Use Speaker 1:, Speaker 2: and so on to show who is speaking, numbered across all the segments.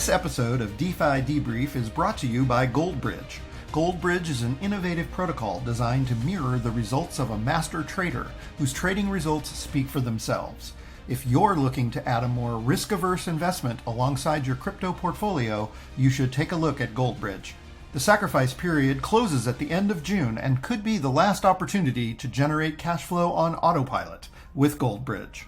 Speaker 1: This episode of DeFi Debrief is brought to you by Goldbridge. Goldbridge is an innovative protocol designed to mirror the results of a master trader whose trading results speak for themselves. If you're looking to add a more risk-averse investment alongside your crypto portfolio, you should take a look at Goldbridge. The sacrifice period closes at the end of June and could be the last opportunity to generate cash flow on AUTOPILOT with Goldbridge.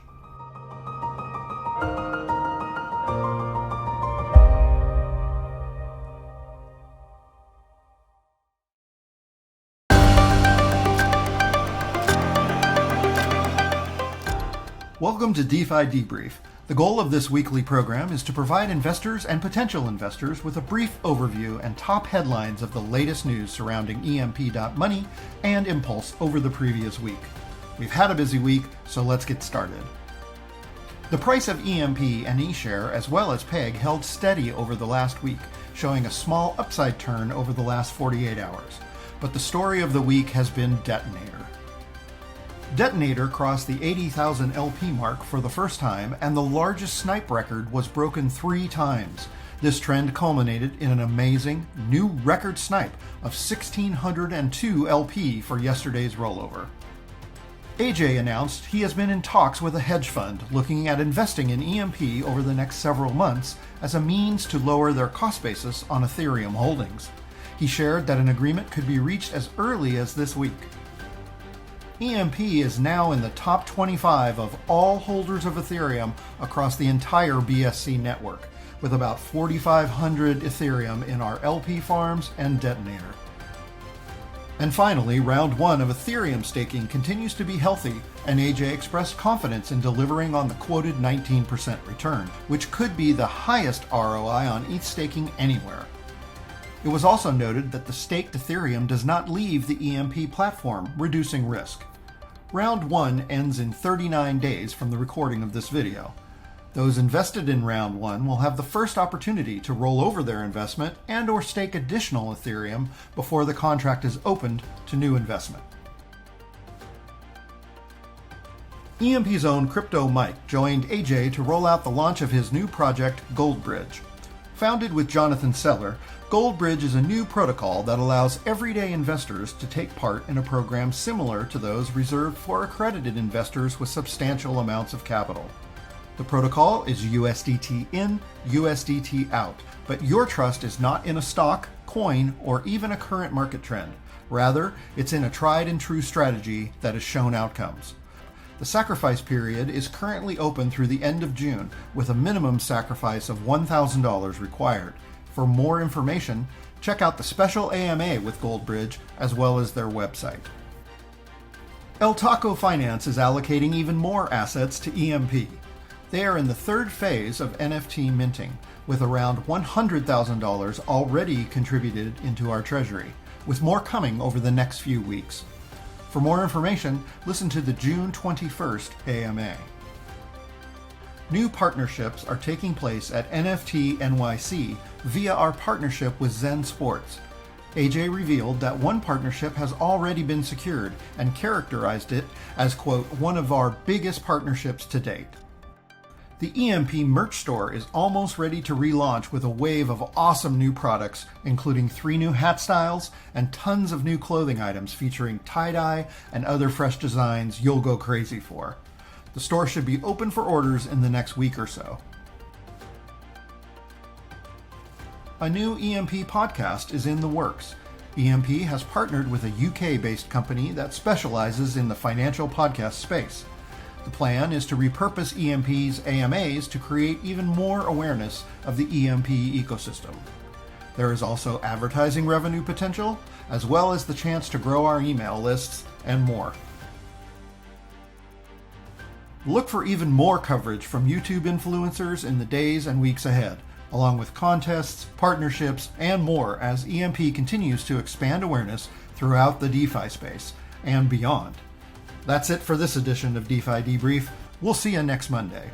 Speaker 1: Welcome to DeFi Debrief. The goal of this weekly program is to provide investors and potential investors with a brief overview and top headlines of the latest news surrounding EMP.money and Impulse over the previous week. We've had a busy week, so let's get started. The price of EMP and eShare as well as PEG held steady over the last week, showing a small upside turn over the last 48 hours. But the story of the week has been Detonator. Detonator crossed the 80,000 LP mark for the first time, and the largest snipe record was broken 3 times. This trend culminated in an amazing new record snipe of 1,602 LP for yesterday's rollover. AJ announced he has been in talks with a hedge fund looking at investing in EMP over the next several months as a means to lower their cost basis on Ethereum holdings. He shared that an agreement could be reached as early as this week. EMP is now in the top 25 of all holders of Ethereum across the entire BSC network, with about 4,500 Ethereum in our LP farms and Detonator. And finally, round 1 of Ethereum staking continues to be healthy, and AJ expressed confidence in delivering on the quoted 19% return, which could be the highest ROI on ETH staking anywhere. It was also noted that the staked Ethereum does not leave the EMP platform, reducing risk. Round 1 ends in 39 days from the recording of this video. Those invested in Round 1 will have the first opportunity to roll over their investment and or stake additional Ethereum before the contract is opened to new investment. EMP's own Crypto Mike joined AJ to roll out the launch of his new project, Goldbridge. Founded with Jonathan Seller, Goldbridge is a new protocol that allows everyday investors to take part in a program similar to those reserved for accredited investors with substantial amounts of capital. The protocol is USDT in, USDT out, but your trust is not in a stock, coin, or even a current market trend. Rather, it's in a tried and true strategy that has shown outcomes. The sacrifice period is currently open through the end of June, with a minimum sacrifice of $1,000 required. For more information, check out the special AMA with Goldbridge, as well as their website. El Taco Finance is allocating even more assets to EMP. They are in the 3rd phase of NFT minting, with around $100,000 already contributed into our treasury, with more coming over the next few weeks. For more information, listen to the June 21st AMA. New partnerships are taking place at NFT NYC via our partnership with Zen Sports. AJ revealed that one partnership has already been secured and characterized it as, quote, one of our biggest partnerships to date. The EMP merch store is almost ready to relaunch with a wave of awesome new products, including 3 new hat styles and tons of new clothing items featuring tie-dye and other fresh designs you'll go crazy for. The store should be open for orders in the next week or so. A new EMP podcast is in the works. EMP has partnered with a UK-based company that specializes in the financial podcast space. The plan is to repurpose EMP's AMAs to create even more awareness of the EMP ecosystem. There is also advertising revenue potential, as well as the chance to grow our email lists, and more. Look for even more coverage from YouTube influencers in the days and weeks ahead, along with contests, partnerships, and more as EMP continues to expand awareness throughout the DeFi space and beyond. That's it for this edition of DeFi Debrief. We'll see you next Monday.